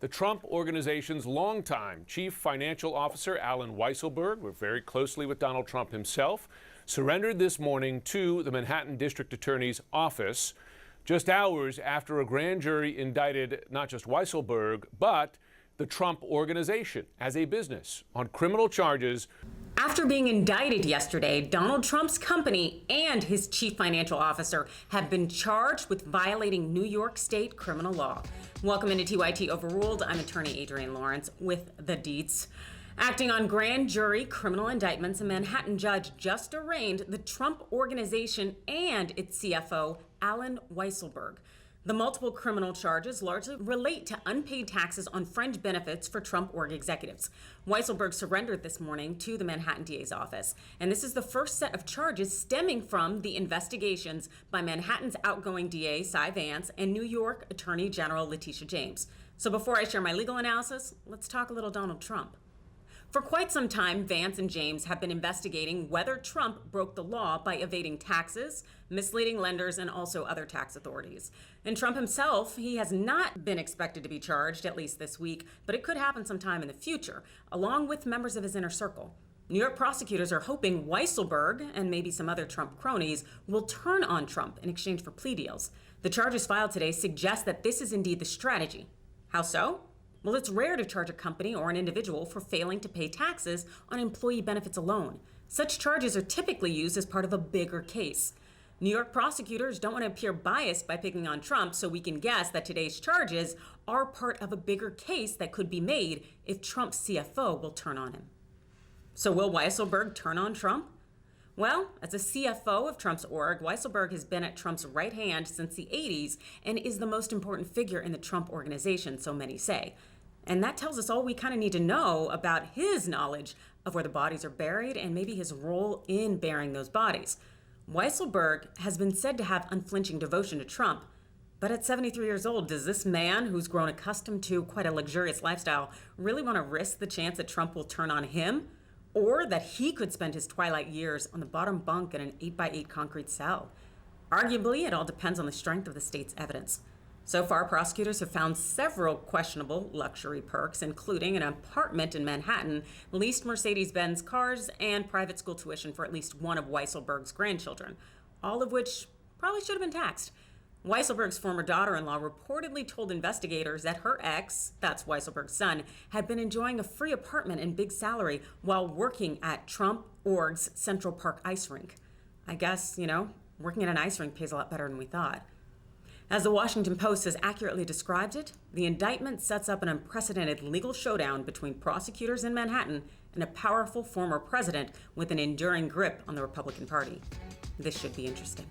The Trump Organization's longtime chief financial officer, Alan Weisselberg, worked very closely with Donald Trump himself, surrendered this morning to the Manhattan District Attorney's office just hours after a grand jury indicted not just Weisselberg, but the Trump Organization as a business on criminal charges. After being indicted yesterday, Donald Trump's company and his chief financial officer have been charged with violating New York State criminal law. Welcome into TYT Overruled. I'm attorney Adrienne Lawrence with the deets. Acting on grand jury criminal indictments, a Manhattan judge just arraigned the Trump Organization and its CFO, Alan Weisselberg. The multiple criminal charges largely relate to unpaid taxes on fringe benefits for Trump org executives. Weisselberg surrendered this morning to the Manhattan DA's office, and this is the first set of charges stemming from the investigations by Manhattan's outgoing DA, Cy Vance, and New York Attorney General Letitia James. So before I share my legal analysis, let's talk a little Donald Trump. For quite some time, Vance and James have been investigating whether Trump broke the law by evading taxes, misleading lenders, and also other tax authorities. And Trump himself, he has not been expected to be charged, at least this week, but it could happen sometime in the future, along with members of his inner circle. New York prosecutors are hoping Weisselberg and maybe some other Trump cronies will turn on Trump in exchange for plea deals. The charges filed today suggest that this is indeed the strategy. How so? Well, it's rare to charge a company or an individual for failing to pay taxes on employee benefits alone. Such charges are typically used as part of a bigger case. New York prosecutors don't want to appear biased by picking on Trump, so we can guess that today's charges are part of a bigger case that could be made if Trump's CFO will turn on him. So will Weisselberg turn on Trump? Well, as a CFO of Trump's org, Weisselberg has been at Trump's right hand since the 80s and is the most important figure in the Trump Organization, so many say. And that tells us all we kind of need to know about his knowledge of where the bodies are buried and maybe his role in burying those bodies. Weisselberg has been said to have unflinching devotion to Trump. But at 73 years old, does this man, who's grown accustomed to quite a luxurious lifestyle, really want to risk the chance that Trump will turn on him? Or that he could spend his twilight years on the bottom bunk in an 8x8 concrete cell? Arguably, it all depends on the strength of the state's evidence. So far, prosecutors have found several questionable luxury perks, including an apartment in Manhattan, leased Mercedes-Benz cars, and private school tuition for at least one of Weisselberg's grandchildren, all of which probably should have been taxed. Weisselberg's former daughter-in-law reportedly told investigators that her ex, that's Weisselberg's son, had been enjoying a free apartment and big salary while working at Trump Org's Central Park ice rink. I guess, working at an ice rink pays a lot better than we thought. As the Washington Post has accurately described it, the indictment sets up an unprecedented legal showdown between prosecutors in Manhattan and a powerful former president with an enduring grip on the Republican Party. This should be interesting.